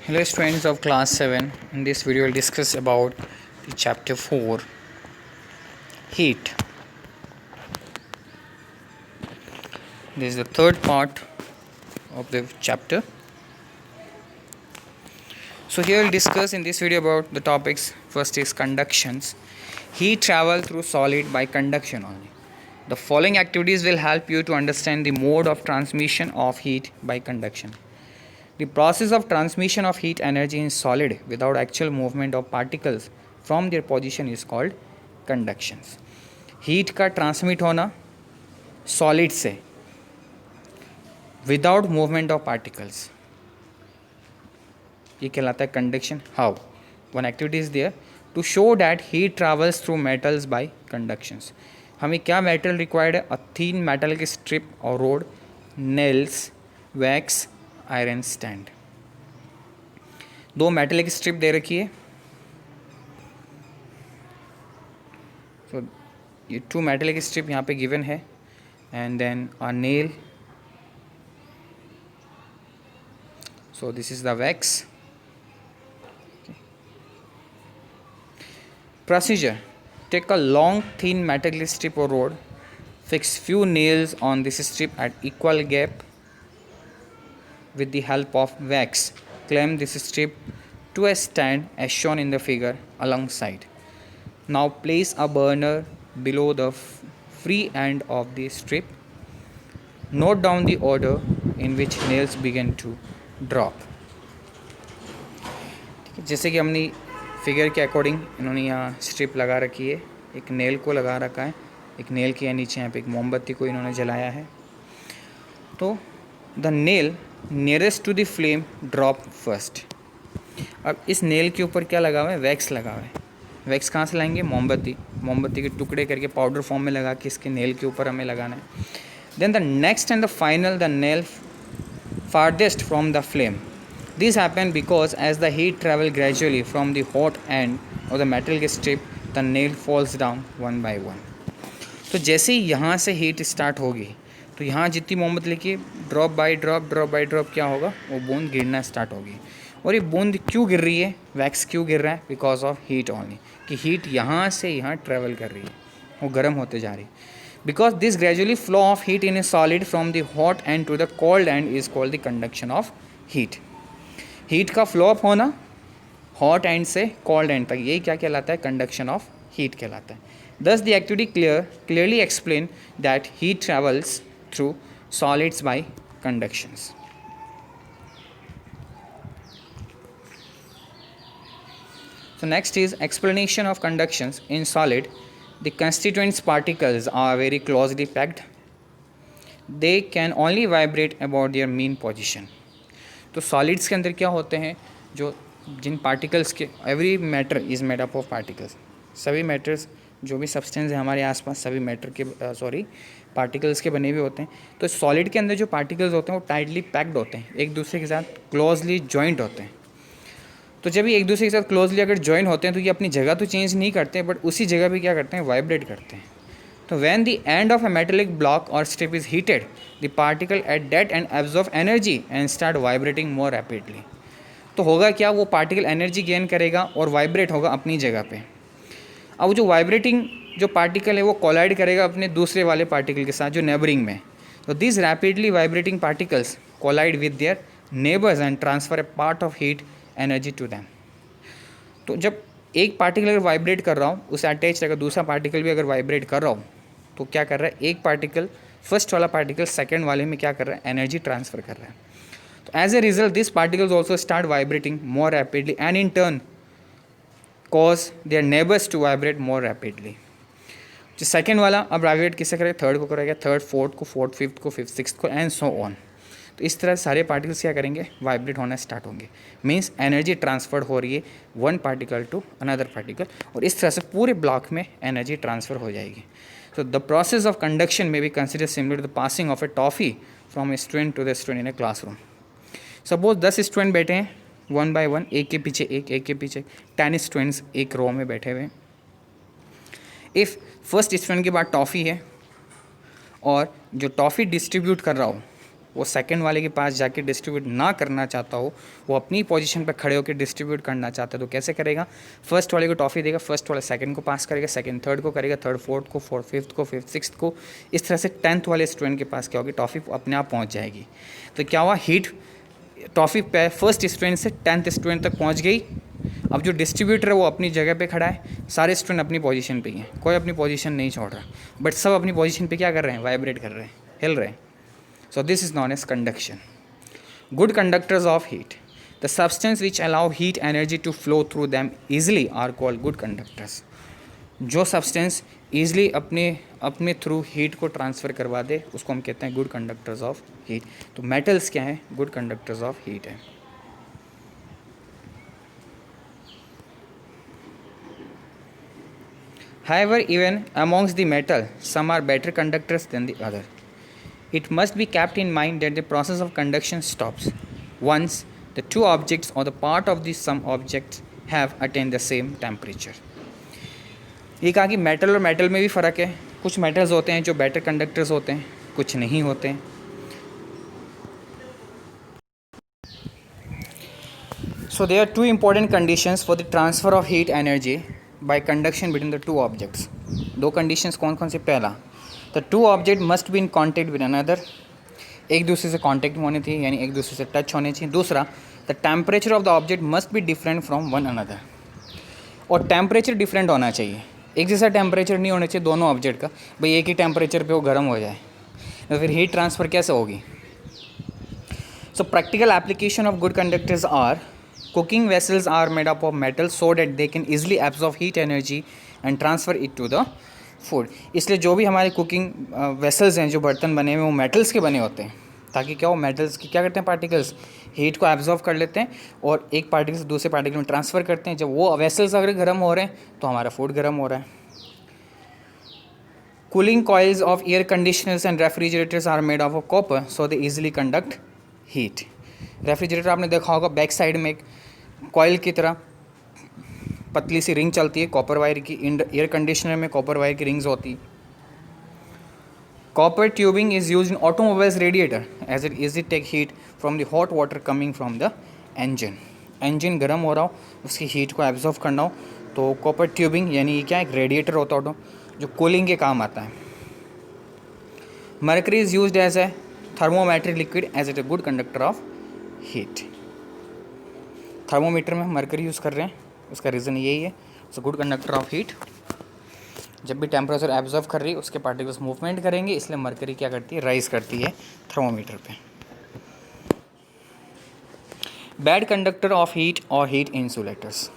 Hello students of class 7. In this video we'll discuss about the chapter 4, heat. This is the third part of the chapter. So here we'll discuss in this video about the topics. First is conductions. Heat travel through solid by conduction only. The following activities will help you to understand the mode of transmission of heat by conduction. The process of transmission of heat energy in solid without actual movement of particles from their position is called conductions. Heat का transmit होना solid से without movement of particles ये कहलाता है conduction. How? One activity is there to show that heat travels through metals by conductions. हमें क्या metal required है? A thin metal की स्ट्रिप और rod, nails, wax, iron stand. दो मेटल की स्ट्रिप दे रखी है. तो ये टू मेटल की स्ट्रिप यहाँ पे गिवन है and then a nail. So this is the wax. Procedure: take a long thin metal strip or rod, fix few nails on this strip at equal gap with the help of wax. Clamp this strip to a stand as shown in the figure alongside. Now place a burner below the free end of the strip. Note down the order in which nails begin to drop. जैसे कि हमने figure के according इन्होंने यहाँ strip लगा रखी है, एक नेल को लगा रखा है, एक नेल के नीचे यहाँ पे एक मोमबत्ती को इन्होंने जलाया है. तो the nail nearest to the flame drop first. अब इस नेल के ऊपर क्या लगा हुआ है? वैक्स लगा हुआ है. वैक्स कहाँ से लाएंगे? मोमबत्ती के टुकड़े करके पाउडर फॉर्म में लगा के इसके नेल के ऊपर हमें लगाना है. Then the next and the final the nail farthest from the flame. This happens because as the heat travels gradually from the hot end of the metal strip, the nail falls down one by one. तो जैसे ही यहाँ से heat start होगी तो यहाँ जितनी मोमबत्ती लेके ड्रॉप बाय ड्रॉप क्या होगा? वो बूंद गिरना स्टार्ट होगी. और ये बूंद क्यों गिर रही है? वैक्स क्यों गिर रहा है? Because of heat only. कि हीट यहाँ से यहाँ ट्रेवल कर रही है, वो गर्म होते जा रही है. Because this gradually flow of heat in a solid from the hot end to the cold end is called the conduction of heat. Heat का फ्लो अप होना हॉट एंड से कोल्ड एंड तक, यही क्या कहलाता है? कंडक्शन ऑफ हीट कहलाता है. Thus the activity clearly explain that heat travels through solids by conductions. So next is explanation of conductions in solid. The constituent particles are very closely packed. They can only vibrate about their mean position. तो solids के अंदर क्या होते हैं? जो जिन particles के, every matter is made up of particles. सभी matters, जो भी सब्सटेंस है हमारे आसपास, सभी मैटर के पार्टिकल्स के बने हुए होते हैं. तो सॉलिड के अंदर जो पार्टिकल्स होते हैं वो टाइटली पैक्ड होते हैं, एक दूसरे के साथ क्लोजली जॉइंट होते हैं. तो जब ये एक दूसरे के साथ क्लोजली अगर ज्वाइन होते हैं तो ये अपनी जगह तो चेंज नहीं करते, बट उसी जगह पे क्या करते हैं? वाइब्रेट करते हैं. तो when the end of a metallic block और strip is heated, the particle at that end absorb energy and start vibrating more rapidly. तो होगा क्या? वो पार्टिकल एनर्जी गेन करेगा और वाइब्रेट होगा अपनी जगह पे. अब जो वाइब्रेटिंग जो पार्टिकल है वो कोलाइड करेगा अपने दूसरे वाले पार्टिकल के साथ जो नेबरिंग में. तो this rapidly vibrating particles collide with their neighbours and transfer a part of heat energy to them. तो जब एक पार्टिकल अगर वाइब्रेट कर रहा हूँ, उसे अटैच अगर दूसरा पार्टिकल भी अगर वाइब्रेट कर रहा हूँ, तो क्या कर रहा है? एक पार्टिकल, फर्स्ट वाला पार्टिकल सेकंड वाले में क्या कर रहा है? एनर्जी ट्रांसफ़र कर रहा है. तो as a result this particles also start vibrating more rapidly and in turn cause their neighbours to vibrate more rapidly. जो सेकेंड वाला अब वाइब्रेट किससे करेगा? थर्ड को करेगा, थर्ड फोर्थ को, फोर्थ फिफ्थ को, फिफ्थ सिक्स्थ को, एंड सो ऑन. तो इस तरह सारे पार्टिकल्स क्या करेंगे? वाइब्रेट होना स्टार्ट होंगे. मीन्स एनर्जी ट्रांसफ़र हो रही है one particle to another particle, और इस तरह से पूरे ब्लॉक में एनर्जी ट्रांसफ़र हो जाएगी. So the process of conduction may be considered similar to the passing of a toffee from a student to the student in a classroom. Suppose 10 student बैठे हैं वन बाय वन, एक के पीछे एक के पीछे 10 स्टूडेंट्स एक रो में बैठे हुए हैं. इफ़ फर्स्ट स्टूडेंट के बाद टॉफ़ी है और जो टॉफ़ी डिस्ट्रीब्यूट कर रहा हो वो सेकंड वाले के पास जाके डिस्ट्रीब्यूट ना करना चाहता हो, वो अपनी पोजीशन पे खड़े होकर डिस्ट्रीब्यूट करना चाहता है, तो कैसे करेगा? फर्स्ट वाले को टॉफ़ी देगा, फर्स्ट वाला सेकंड को पास करेगा, सेकंड थर्ड को करेगा, थर्ड फोर्थ को, फोर्थ फिफ्थ को, फिफ्थ सिक्स्थ को, इस तरह से 10th वाले स्टूडेंट के पास क्या होगी? टॉफ़ी अपने आप पहुँच जाएगी। तो क्या हुआ? हीट टॉफ़ी पे फर्स्ट स्टूडेंट से 10th स्टूडेंट तक पहुँच गई। अब जो डिस्ट्रीब्यूटर है वो अपनी जगह पे खड़ा है, सारे स्टूडेंट अपनी पोजीशन पे ही हैं, कोई अपनी पोजीशन नहीं छोड़ रहा, बट सब अपनी पोजीशन पे क्या कर रहे हैं? वाइब्रेट कर रहे हैं, हिल रहे हैं। So this is known as conduction. Good conductors of heat, the substance which allow heat energy to flow through them easily are called good conductors. जो सब्सटेंस ईजिली अपने थ्रू हीट को ट्रांसफ़र करवा दे उसको हम कहते हैं गुड कंडक्टर्स ऑफ हीट। तो मेटल्स क्या हैं? गुड कंडक्टर्स ऑफ हीट है। However, even amongst the metal, some are better conductors than the other. It must be kept in mind that the process of conduction stops once the two objects or the part of the some objects have attained the same temperature. ये कहा कि metal और metal में भी फ़र्क है। कुछ metals होते हैं जो बेटर कंडक्टर्स होते हैं, कुछ नहीं होते हैं। So there are two important conditions for the transfer of heat energy by conduction between the two objects. दो conditions कौन कौन से? पहला, the two object must be in contact with another, एक दूसरे से कांटेक्ट में होनी चाहिए, यानी एक दूसरे से टच होने चाहिए। दूसरा, the temperature of the object must be different from one another, और टेम्परेचर डिफरेंट होना चाहिए, एक जैसा टेम्परेचर नहीं होना चाहिए दोनों ऑब्जेक्ट का, भाई एक ही टेम्परेचर पे वो गर्म हो जाए, तो फिर हीट ट्रांसफ़र कैसे होगी? So practical application of good conductors are, cooking vessels are made up of metal so that they can easily absorb heat energy and transfer it to the food. इसलिए जो भी हमारे कुकिंग वेसल्स हैं, जो बर्तन बने हुए, वो मेटल्स के बने होते हैं, ताकि क्या हो? मेटल्स की क्या करते हैं? पार्टिकल्स हीट को एब्जॉर्व कर लेते हैं और एक पार्टिकल से दूसरे पार्टिकल में ट्रांसफ़र करते हैं। जब वो वेसल्स अगर गर्म हो रहे हैं तो हमारा फूड गर्म हो रहा है। Cooling coils of air conditioners and refrigerators are made of copper so they easily conduct heat. Refrigerator आपने देखा होगा, बैक साइड में एक कॉइल की तरह पतली सी रिंग चलती है कॉपर वायर की। एयर कंडीशनर में कॉपर वायर की रिंग्स होती। Copper tubing is used in automobiles radiator as it easy take heat from the hot water coming from the engine. Engine गर्म हो रहा हो, उसकी हीट को एब्जॉर्व करना हो, तो कॉपर ट्यूबिंग यानी ये क्या, एक रेडिएटर होता है जो कूलिंग के काम आता है। Mercury is used as a thermometric liquid as it a good conductor of heat. Thermometer में मरकरी यूज़ कर रहे हैं, उसका रीज़न यही है, it's a good conductor of heat. जब भी टेम्परेचर एब्जॉर्व कर रही है उसके पार्टिकल्स मूवमेंट करेंगे, इसलिए मरकरी क्या करती है? राइज करती है थर्मोमीटर पे। बैड कंडक्टर ऑफ हीट और heat insulators,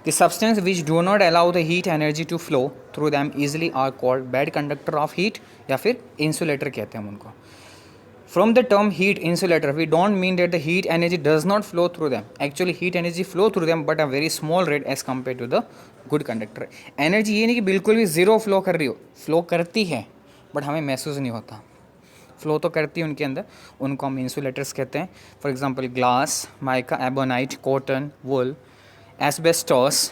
the substance which do not allow the heat energy to flow through them easily are called bad conductor of heat, या फिर इंसुलेटर कहते हैं हम उनको। From the term heat insulator, we don't mean that the heat energy does not flow through them. Actually, heat energy flow through them, but a very small rate as compared to the good conductor. Energy ये नहीं कि बिल्कुल भी zero flow कर रही हो, flow करती है, बट हमें महसूस नहीं होता। फ्लो तो करती है उनके अंदर, उनको हम इंसुलेटर्स कहते हैं। For example glass, mica, ebonite, cotton, wool, asbestos,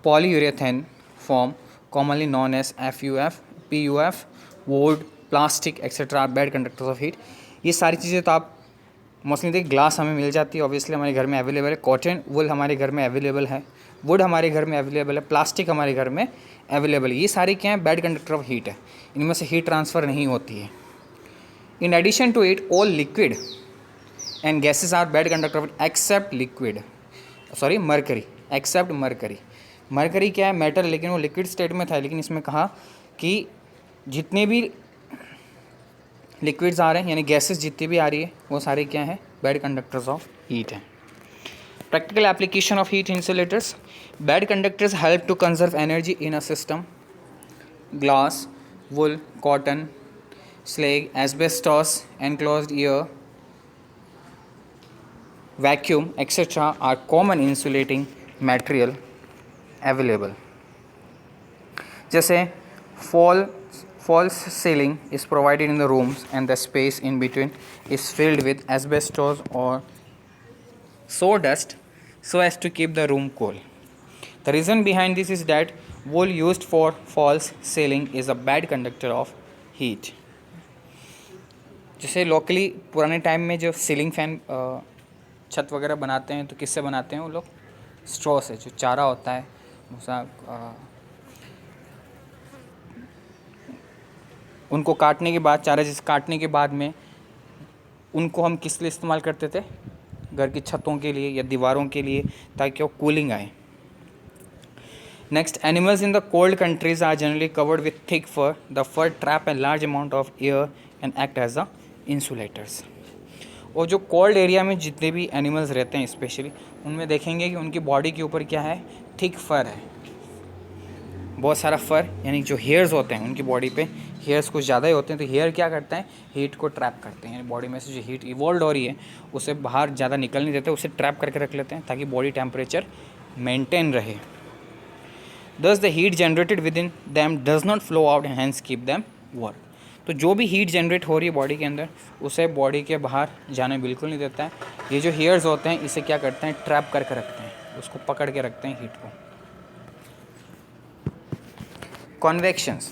polyurethane foam commonly known as FUF, PUF, wood, plastic etcetera are bad conductors of heat. ये सारी चीज़ें तो आप मोस्टली देखिए, ग्लास हमें मिल जाती है, ऑब्वियसली हमारे घर में अवेलेबल है। कॉटन, वुल हमारे घर में अवेलेबल है, वुड हमारे घर में अवेलेबल है, प्लास्टिक हमारे घर में अवेलेबल है। ये सारी क्या है? बैड कंडक्टर ऑफ हीट है, इनमें से हीट ट्रांसफ़र नहीं होती है। In addition to it all liquid and gases are bad conductor of except mercury, except mercury. Mercury क्या है? मेटल, लेकिन वो लिक्विड स्टेट में था, लेकिन इसमें कहा कि जितने भी लिक्विड्स आ रहे हैं, यानी गैसेस जितनी भी आ रही है, वो सारे क्या हैं? बैड कंडक्टर्स ऑफ हीट हैं। Practical application of heat insulators, bad conductors help to conserve energy in a system. Glass, wool, cotton, slag, asbestos, enclosed air, vacuum etcetera are common insulating material available. जैसे false ceiling is provided in the rooms and the space in between is filled with asbestos or sawdust so as to keep the room cool. The reason behind this is that wool used for false ceiling is a bad conductor of heat. जैसे locally पुराने time में जो ceiling fan छत वगैरह बनाते हैं तो किससे बनाते हैं वो लोग? स्ट्रॉ से, जो चारा होता है भूसा, उनको काटने के बाद, चारा जिस काटने के बाद में उनको हम किस लिए इस्तेमाल करते थे? घर की छतों के लिए या दीवारों के लिए, ताकि वो कूलिंग आए। Next, animals in the cold countries are generally covered with thick fur. The fur trap a large amount of air and act as the insulators. और जो कोल्ड एरिया में जितने भी एनिमल्स रहते हैं स्पेशली, उनमें देखेंगे कि उनकी बॉडी के ऊपर क्या है? थिक फर है, बहुत सारा फर, यानी जो हेयर्स होते हैं उनकी बॉडी पे, हेयर्स कुछ ज़्यादा ही होते हैं। तो हेयर क्या करते हैं? हीट को ट्रैप करते हैं, यानी बॉडी में से जो हीट इवॉल्व हो रही है उसे बाहर ज़्यादा निकल नहीं देते, उसे ट्रैप करके रख लेते हैं ताकि बॉडी टेम्परेचर मेंटेन रहे। Thus the heat generated within them does not flow out and hence keep them warm. तो जो भी हीट जनरेट हो रही है बॉडी के अंदर, उसे बॉडी के बाहर जाने बिल्कुल नहीं देता है। ये जो हेयर्स होते हैं इसे क्या करते हैं? ट्रैप करके रखते हैं, उसको पकड़ के रखते हैं हीट को। Convections.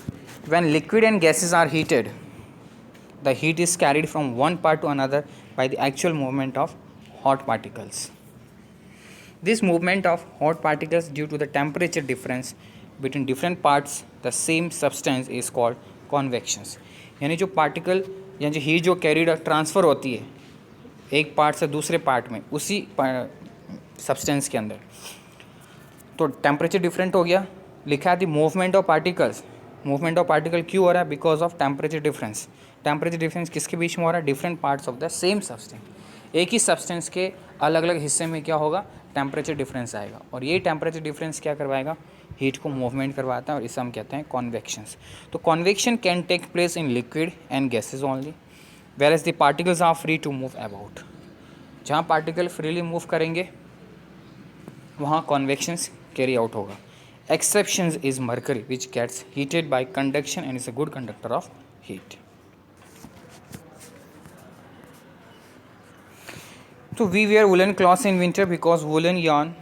When liquid and gases are heated, the heat is carried from one part to another by the actual movement of hot particles. This movement of hot particles due to the temperature difference between different parts the same substance is called convections. यानी जो particle या जो heat जो carried transfer होती है एक part से दूसरे पार्ट में उसी सब्सटेंस के अंदर, तो टेम्परेचर डिफरेंट हो गया, लिखा है the movement of particles. Movement of particle क्यों हो रहा है? Because of temperature difference. Temperature difference किसके बीच में हो रहा है? Different parts of the same substance. एक ही सब्सटेंस के अलग अलग हिस्से में क्या होगा? टेम्परेचर डिफरेंस आएगा, और ये टेम्परेचर डिफरेंस क्या करवाएगा? हीट को मूवमेंट करवाता है, और इसे हम कहते हैं कॉन्वेक्शंस। तो convection can take place in liquid and gases only, whereas the particles are free to move about. जहाँ पार्टिकल फ्रीली मूव करेंगे वहाँ कॉन्वेक्शंस कैरी आउट होगा। Exceptions is mercury, which gets heated by conduction and is a good conductor of heat. So we wear woolen cloths in winter because woolen yarn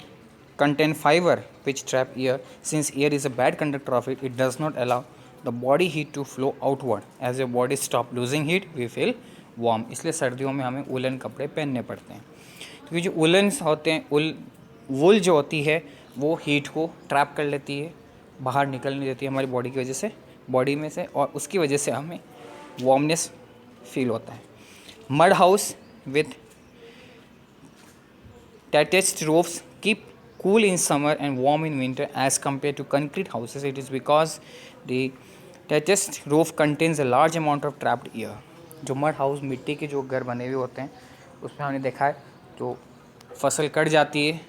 contain fiber which trap air. Since air is a bad conductor of it, it does not allow the body heat to flow outward. As your body stop losing heat, we feel warm. इसलिए सर्दियों में हमें woollen कपड़े पहनने पड़ते हैं, क्योंकि जो वुलन्स होते हैं, वूल जो होती है वो हीट को ट्रैप कर लेती है, बाहर निकल नहीं देती है हमारी बॉडी की वजह से, बॉडी में से, और उसकी वजह से हमें वार्मनेस फील होता है। Mud house with detached roofs keep cool in summer and warm in winter as compared to concrete houses. It is because the detached roof contains a large amount of trapped air. जो mud house, मिट्टी के जो घर बने हुए होते हैं, उसमें हमने देखा है जो फसल कट जाती है,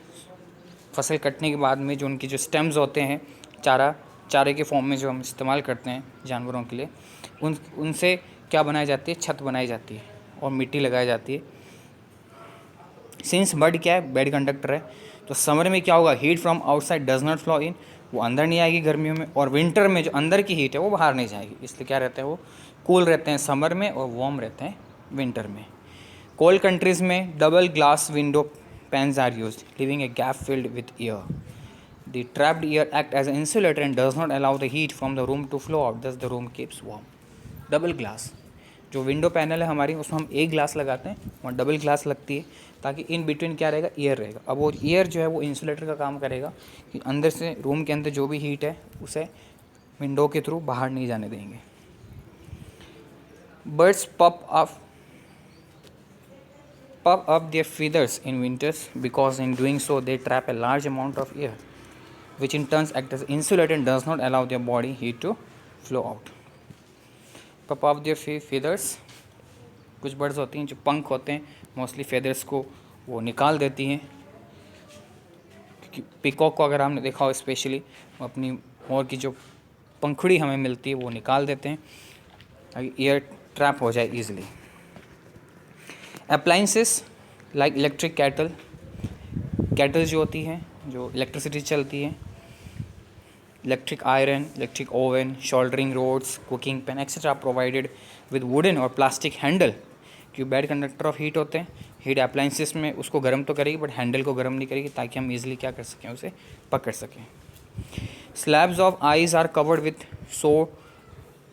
फसल कटने के बाद में जो उनकी जो स्टेम्स होते हैं, चारे के फॉर्म में जो हम इस्तेमाल करते हैं जानवरों के लिए, उनसे क्या बनाई जाती है? छत बनाई जाती है और मिट्टी लगाई जाती है। सिंस मड क्या है? बैड कंडक्टर है, तो समर में क्या होगा? Heat from outside does not flow in, वो अंदर नहीं आएगी गर्मियों में, और विंटर में जो अंदर की हीट है वो बाहर नहीं जाएगी, इसलिए क्या रहता है? वो कूल रहते हैं समर में और वार्म रहते हैं विंटर में। कोल्ड कंट्रीज़ में double glass window pans are used, leaving a gap filled with air. The trapped air acts as an insulator and does not allow the heat from the room to flow out, thus the room keeps warm. Double glass जो window panel है हमारी, उसमें हम एक glass लगाते हैं और double glass लगती है, ताकि इन बिटवीन क्या रहेगा? एयर रहेगा। अब वो एयर जो है वो इंसुलेटर का काम करेगा कि अंदर से, रूम के अंदर जो भी हीट है उसे विंडो के थ्रू बाहर नहीं जाने देंगे। Birds puff up their feathers in winters because in doing so they trap a large amount of air, which in turn acts as insulator and does not allow their body heat to flow out. Puff up their feathers, कुछ birds होती हैं जो पंख होते हैं, mostly feathers को वो निकाल देती हैं, क्योंकि पिकॉक को अगर हमने देखा हो स्पेशली, वो अपनी मोर की जो पंखुड़ी हमें मिलती है वो निकाल देते हैं ताकि एयर ट्रैप हो जाए easily. Appliances like electric kettle जो होती हैं, जो इलेक्ट्रिसिटी चलती है, electric iron, electric oven, soldering rods, cooking pan etcetera provided with wooden और प्लास्टिक हैंडल, क्योंकि बैड कंडक्टर ऑफ हीट होते हैं। हीट अप्लाइंसेस में उसको गर्म तो करेगी बट हैंडल को गर्म नहीं करेगी, ताकि हम ईजिली क्या कर सकें? उसे पकड़ सकें। Slabs of ice are covered with so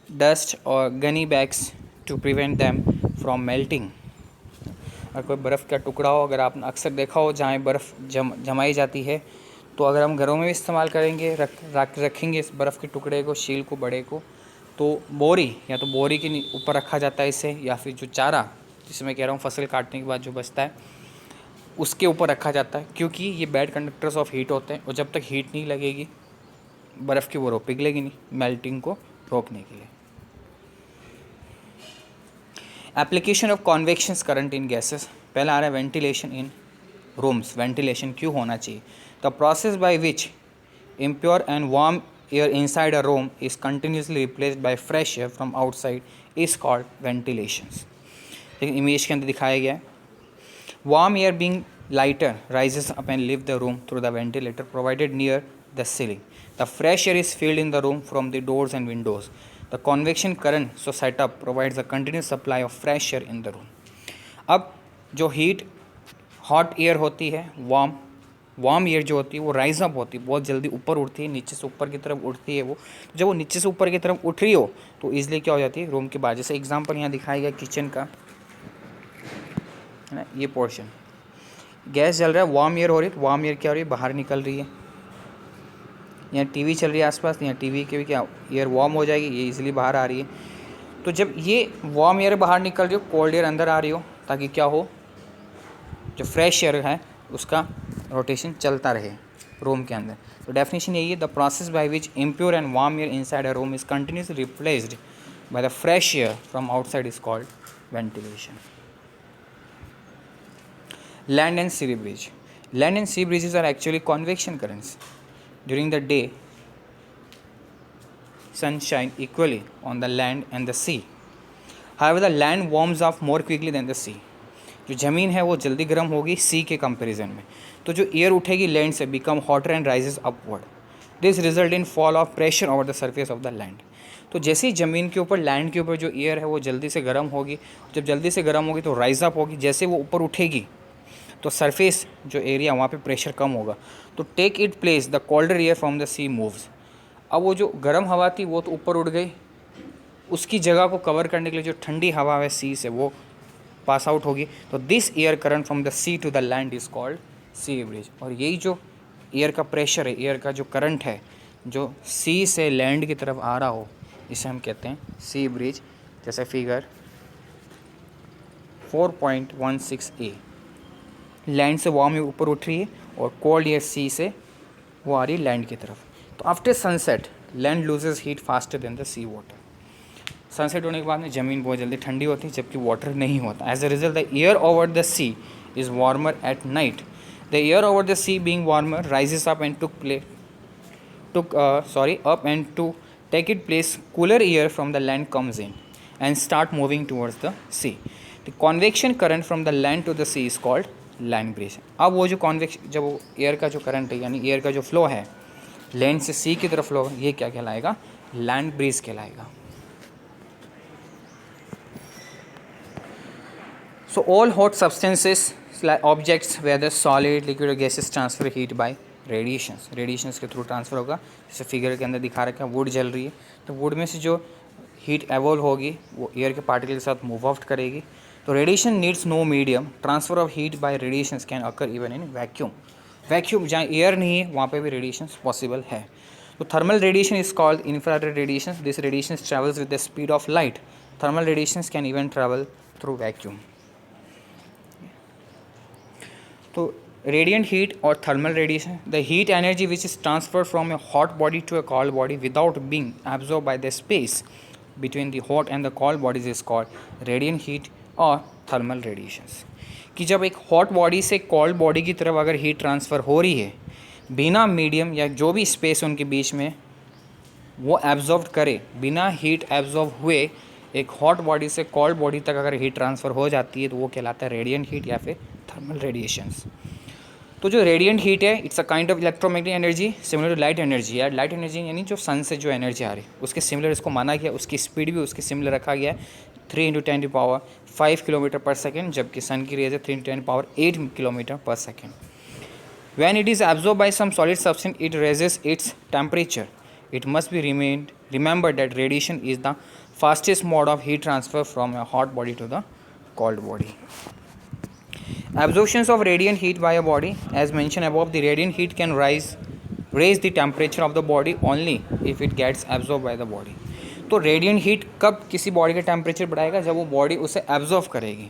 dust और gunny bags to prevent them from melting. अगर कोई बर्फ़ का टुकड़ा हो, अगर आपने अक्सर देखा हो जहाँ बर्फ़ जमाई जाती है, तो अगर हम घरों में भी इस्तेमाल करेंगे, रखेंगे इस बर्फ़ के टुकड़े को, शील को, बड़े को, तो बोरी या तो बोरी के ऊपर रखा जाता है इसे, या फिर जो चारा जिसे मैं कह रहा हूँ फसल काटने के बाद जो बचता है उसके ऊपर रखा जाता है, क्योंकि ये बैड कंडक्टर्स ऑफ हीट होते हैं और जब तक हीट नहीं लगेगी बर्फ़ की वो पिघलेगी नहीं, मेल्टिंग को रोकने के लिए। Application of convection current in gases. पहला आ रहा है वेंटिलेशन इन रूम्स। वेंटिलेशन क्यों होना चाहिए? The process by which impure and warm air inside a room is continuously replaced by fresh air from outside is called ventilations। लेकिन image के अंदर दिखाया गया है, warm air being lighter rises up and leaves the room through the ventilator provided near the ceiling. The fresh air is filled in the room from the doors and windows. The convection current so set up provides a continuous supply of fresh air in the room. अब जो heat hot air होती है, warm air जो होती है वो rise up होती है, बहुत जल्दी ऊपर उठती है, नीचे से ऊपर की तरफ उठती है वो। तो जब वो नीचे से ऊपर की तरफ उठ रही हो तो ईजिली क्या हो जाती है, रूम के बाहर। जैसे एग्जांपल यहाँ दिखाया गया किचन का है ना, ये पोर्शन गैस जल रहा है, वार्म एयर हो रही है, तो वार्म एयर क्या हो रही है, बाहर निकल रही है। यहाँ टीवी चल रही है आसपास, यहाँ टीवी के भी क्या एयर वार्म हो जाएगी, ये इजीली बाहर आ रही है। तो जब ये वार्म एयर बाहर निकल रही हो, कोल्ड एयर अंदर आ रही हो, ताकि क्या हो, जो फ्रेश एयर है उसका रोटेशन चलता रहे रूम के अंदर। तो डेफिनेशन यही है, the process by which impure and warm air inside a room is continuously replaced by the fresh air from outside is called ventilation. Land and sea breeze. Land and sea breezes are actually convection currents. During the day sun shine equally on the land and the sea. However, the land warms up more quickly than the sea. जो ज़मीन है वो जल्दी गर्म होगी सी के comparison में। तो जो एयर उठेगी लैंड से become hotter and rises upward. This result in fall of pressure over the surface of the land. तो जैसे ही ज़मीन के ऊपर, लैंड के ऊपर जो एयर है वो जल्दी से गर्म होगी, जब जल्दी से गर्म होगी तो राइज अप होगी, जैसे वो ऊपर उठेगी तो सरफेस जो एरिया वहाँ पे प्रेशर कम होगा। तो take it place the colder air from the sea moves. अब वो जो गर्म हवा थी वो तो ऊपर उड़ गई, उसकी जगह को कवर करने के लिए जो ठंडी हवा है सी से वो पास आउट होगी। तो this air current from the sea to the land is called sea breeze. और यही जो एयर का प्रेशर है, एयर का जो करंट है जो सी से लैंड की तरफ आ रहा हो, इसे हम कहते हैं सी ब्रिज। जैसे फिगर 4.16a, लैंड से वार्म एयर ऊपर उठ रही है और कोल्ड एयर सी से वो आ रही है लैंड की तरफ। तो after sunset land loses heat faster than the sea water. Sunset होने के बाद में ज़मीन बहुत जल्दी ठंडी होती है जबकि वाटर नहीं होता। As a result the air over the sea is warmer at night. The air over the sea being warmer rises up and up and to take its place cooler air from the land comes in and start moving towards the sea. The convection current from the land to the sea is called land breeze. अब वो जो convection, जब वो air का जो current है यानी air का जो फ्लो है लैंड से सी की तरफ फ्लो, ये क्या कहलाएगा, लैंड ब्रीज कहलाएगा। So all hot substances like objects whether solid, liquid or gases transfer heat by radiations. Radiations के थ्रू ट्रांसफ़र होगा। जैसे फिगर के अंदर दिखा रखा है, वुड जल रही है तो वुड में से जो हीट एवोल्व होगी वो एयर के पार्टिकल के साथ मूव आउट करेगी। तो radiation needs no medium. Transfer of heat by radiations can occur even in vacuum. Vacuum जहाँ एयर नहीं है वहाँ पे भी रेडिएशंस पॉसिबल है। तो thermal radiation is called infrared radiation. This radiation travels with the speed of light. Thermal radiations can even travel through vacuum. तो radiant heat or thermal radiation, the heat energy which is transferred from a hot body to a cold body without being absorbed by the space between the hot and the cold bodies is called radiant heat or thermal radiations। कि जब एक hot body से cold body की तरफ अगर heat transfer हो रही है बिना मीडियम या जो भी स्पेस उनके बीच में वो एब्जॉर्ब करे, बिना हीट एब्जॉर्ब हुए एक हॉट बॉडी से कोल्ड बॉडी तक अगर हीट ट्रांसफ़र हो जाती है तो वो कहलाता है रेडिएंट हीट या फिर थर्मल रेडिएशंस। तो जो रेडिएंट हीट है it's a kind of electromagnetic energy similar to light energy. यार लाइट एनर्जी यानी जो सन से जो एनर्जी आ रही है उसके सिमिलर इसको माना गया, उसकी स्पीड भी उसके सिमिलर रखा गया है 3 × 10⁵ किलोमीटर पर सेकेंड, जबकि सन की रेज है 3 × 10⁸ किलोमीटर पर second. When it is absorbed by some solid substance, it raises its temperature. It must be remembered that radiation is the fastest mode of heat transfer from a hot body to the cold body. Absorptions of radiant heat by a body, as mentioned above, the radiant heat can raise the temperature of the body only if it gets absorbed by the body. तो radiant heat कब किसी body का temperature बढ़ाएगा? जब वो body उसे absorb करेगी,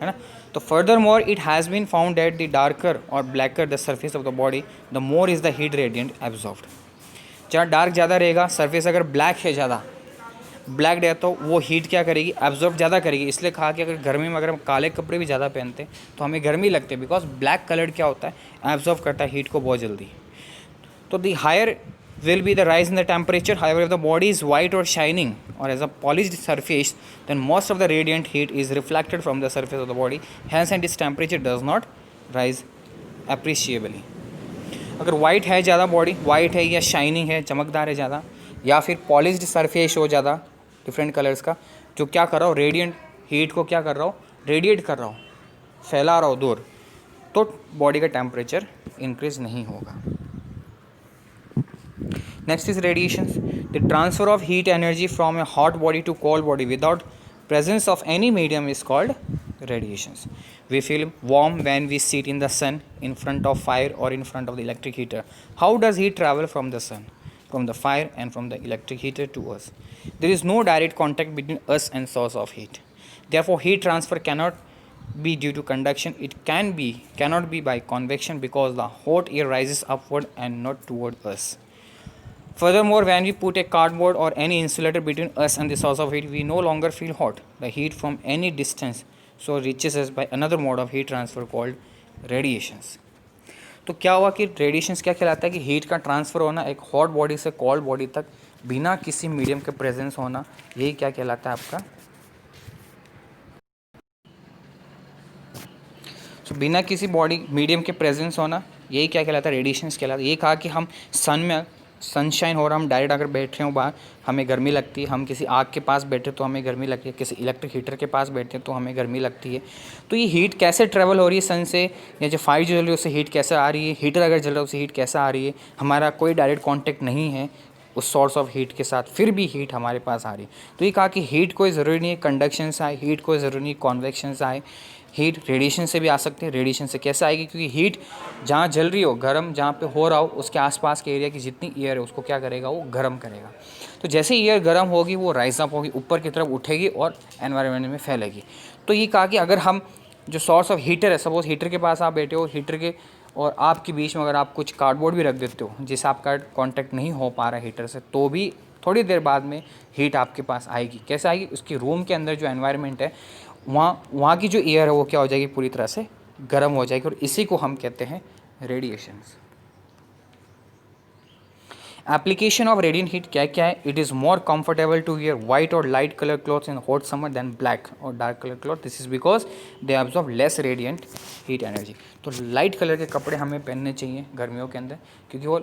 है ना. तो furthermore it has been found that the darker और blacker the surface of the body, the more is the heat radiant absorbed. जहाँ डार्क ज़्यादा रहेगा, सरफेस अगर ब्लैक है ज़्यादा, ब्लैक है तो वो हीट क्या करेगी? एब्जॉर्ब ज़्यादा करेगी. इसलिए कहा कि अगर गर्मी में अगर हम काले कपड़े भी ज़्यादा पहनते हैं तो हमें गर्मी लगती है, बिकॉज ब्लैक कलर क्या होता है? एब्जॉर्ब करता है हीट को बहुत जल्दी. तो the higher will be the rise in the temperature. However, if the body is white or shining or has a polished surface, then most of the radiant heat is reflected from the surface of the body. Hence, and its temperature does not rise appreciably. अगर white है ज़्यादा, body white है या shining है, चमकदार है ज़्यादा, या फिर पॉलिश्ड सरफेस हो ज़्यादा डिफरेंट कलर्स का, जो क्या कर रहा हो? रेडियंट हीट को क्या कर रहा हो? रेडिएट कर रहा हो, फैला रहा हो दूर, तो बॉडी का टेम्परेचर इंक्रीज नहीं होगा. Next is radiations. The transfer of heat energy from a hot body to cold body without presence of any medium is called radiations. We feel warm when we sit in the sun, in front of fire or in front of the electric heater. How does heat travel from the sun, from the fire and from the electric heater to us? There is no direct contact between us and source of heat. Therefore, heat transfer cannot be due to conduction. It cannot be by convection, because the hot air rises upward and not toward us. Furthermore, when we put a cardboard or any insulator between us and the source of heat, we no longer feel hot. The heat from any distance so reaches us by another mode of heat transfer called radiations. तो क्या हुआ कि radiations क्या कहलाता है? कि heat का transfer होना एक हॉट बॉडी से कोल्ड बॉडी तक बिना किसी मीडियम के प्रेजेंस होना, यही क्या कहलाता है आपका? तो बिना किसी बॉडी मीडियम के प्रेजेंस होना, यही क्या कहलाता है? रेडिएशंस कहलाता है. ये कहा कि हम सन में सनशाइन हो रहा, हम डायरेक्ट अगर बैठ रहे हो बाहर, हमें गर्मी लगती है. हम किसी आग के पास बैठे तो हमें गर्मी लगती है, किसी इलेक्ट्रिक हीटर के पास बैठते हैं तो हमें गर्मी लगती है. तो ये हीट कैसे ट्रैवल हो रही है सन से, या जो फायर जल रही है उससे हीट कैसे आ रही है, हीटर अगर जल रहा है उससे हीट कैसे आ रही है? हमारा कोई डायरेक्ट कॉन्टैक्ट नहीं है उस सोर्स ऑफ हीट के साथ, फिर भी हीट हमारे पास आ रही है. तो ये कहा कि हीट कोई ज़रूरी नहीं है कंडक्शन से आए, हीट कोई ज़रूरी नहीं कॉन्वेक्शन से आए, हीट रेडिएशन से भी आ सकती है. रेडिएशन से कैसे आएगी? क्योंकि हीट जहाँ जल रही हो, गर्म जहाँ पे हो रहा हो, उसके आसपास के एरिया की जितनी एयर है उसको क्या करेगा? वो गर्म करेगा. तो जैसे एयर गर्म होगी वो राइज अप होगी, ऊपर की तरफ उठेगी और एनवायरनमेंट में फैलेगी. तो ये कहा कि अगर हम जो सोर्स ऑफ हीटर है, सपोज हीटर के पास आप बैठे हो, हीटर के और आपके बीच में अगर आप कुछ कार्डबोर्ड भी रख देते हो जिससे आपका कॉन्टैक्ट नहीं हो पा रहा है हीटर से, तो भी थोड़ी देर बाद में हीट आपके पास आएगी. कैसे आएगी? उसकी रूम के अंदर जो एनवायरनमेंट है, वहाँ की जो एयर है वो क्या हो जाएगी? पूरी तरह से गर्म हो जाएगी. और इसी को हम कहते हैं radiations. Application of radiant heat क्या क्या है? It is more comfortable to wear white और light colour clothes in hot summer than black और dark colour cloth. This is because they absorb less radiant heat energy. तो light colour के कपड़े हमें पहनने चाहिए गर्मियों के अंदर, क्योंकि वो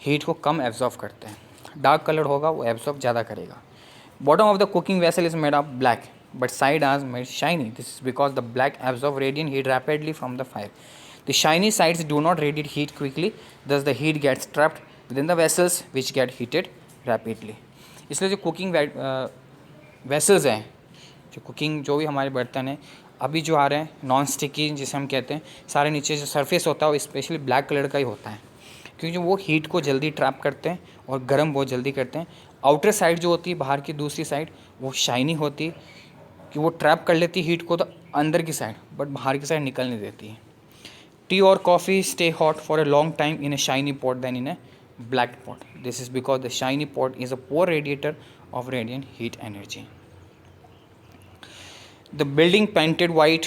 हीट को कम एब्जॉर्ब करते हैं. डार्क कलर होगा वो एब्जॉर्ब ज़्यादा करेगा. Bottom of the cooking vessel is made of black but side are made shiny. This is because the black absorb radiant heat rapidly from the fire. The shiny sides do not radiate heat quickly, thus the heat gets trapped within the vessels which get heated rapidly. इसलिए जो cooking vessels हैं, जो cooking जो भी हमारे बर्तन हैं अभी जो आ रहे हैं नॉन स्टिकी जिसे हम कहते हैं, सारे नीचे जो सरफेस होता है वो स्पेशली ब्लैक कलर का ही होता है, क्योंकि वो हीट को जल्दी ट्रैप करते हैं और गर्म बहुत जल्दी करते हैं. आउटर साइड जो होती है, बाहर की दूसरी साइड, वो शाइनी होती है कि वो ट्रैप कर लेती है हीट को तो अंदर की साइड, बट बाहर की साइड निकल नहीं देती है. टी और coffee stay hot for a long time in a shiny pot than in a black pot. This is because the shiny pot is a poor radiator of radiant heat energy. The building painted white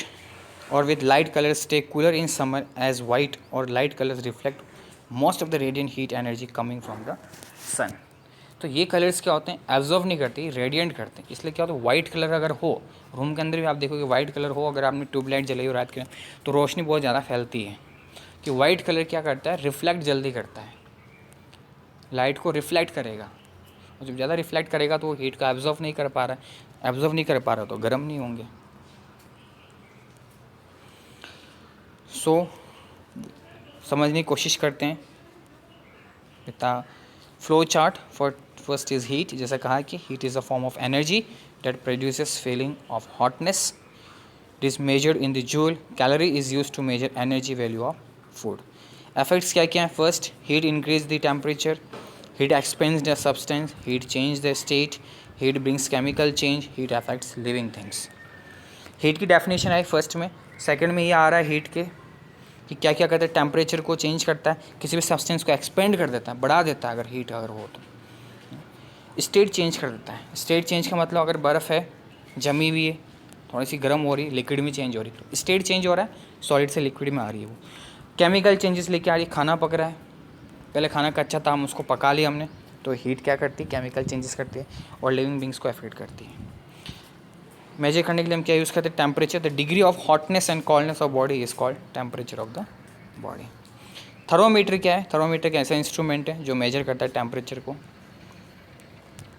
और with light colours stay cooler in summer as white और light colours reflect most of the radiant heat energy coming from the sun. तो ये colours क्या होते हैं? Absorb नहीं करते, radiant करते हैं. इसलिए क्या होता है? वाइट कलर अगर हो रूम के अंदर भी, आप देखोगे वाइट कलर हो, अगर आपने ट्यूबलाइट जलाई हो रात के तो रोशनी बहुत ज़्यादा फैलती है. कि वाइट कलर क्या करता है? रिफ्लेक्ट जल्दी करता है, लाइट को रिफ्लेक्ट करेगा, और जब ज़्यादा रिफ्लेक्ट करेगा तो वो हीट का एब्जॉर्व नहीं कर पा रहा है. एब्जॉर्व नहीं कर पा रहा तो गर्म नहीं होंगे. सो समझने की कोशिश करते हैं. पिता flow chart for first is heat. जैसा कहा कि heat is a form of energy that produces feeling of hotness. It is measured in the joule. Calorie is used to measure energy value of food. Effects क्या क्या हैं? First, heat increase the temperature. Heat expands the substance. Heat change the state. Heat brings chemical change. Heat affects living things. Heat की definition आई first में. Second में ये आ रहा है heat के कि क्या क्या करता है. टेम्परेचर को चेंज करता है, किसी भी सब्सटेंस को एक्सपेंड कर देता है, बढ़ा देता है अगर हीट अगर हो तो. स्टेट चेंज कर देता है. स्टेट चेंज का मतलब अगर बर्फ़ है, जमी हुई है, थोड़ी सी गर्म हो रही है, लिक्विड में चेंज हो रही है, तो स्टेट चेंज हो रहा है, सॉलिड से लिक्विड में आ रही है वो. केमिकल चेंजेस लेके आ रही है. खाना पक रहा है, पहले खाना कच्चा था, हम उसको पका लिया हमने, तो हीट क्या करती है? केमिकल चेंजेस करती है और लिविंग बींग्स को अफेक्ट करती है. मेजर करने के लिए हम क्या यूज़ करते हैं? Temperature. The degree of hotness and coldness of body is called temperature of the body. Thermometer क्या है? थर्मोमीटर एक ऐसा इंस्ट्रूमेंट है जो मेजर करता है टेम्परेचर को.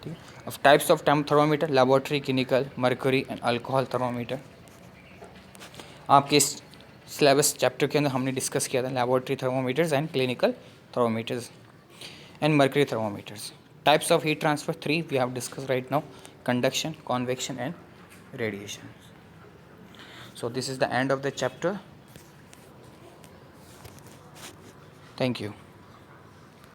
ठीक है. अब types of thermometer: laboratory, clinical, mercury and alcohol thermometer. आपके इस सिलेबस चैप्टर के अंदर हमने डिस्कस किया था laboratory thermometers and clinical thermometers and mercury thermometers. Types of heat transfer 3 we have discussed right now: conduction, convection and radiation. So this is the end of the chapter. Thank you.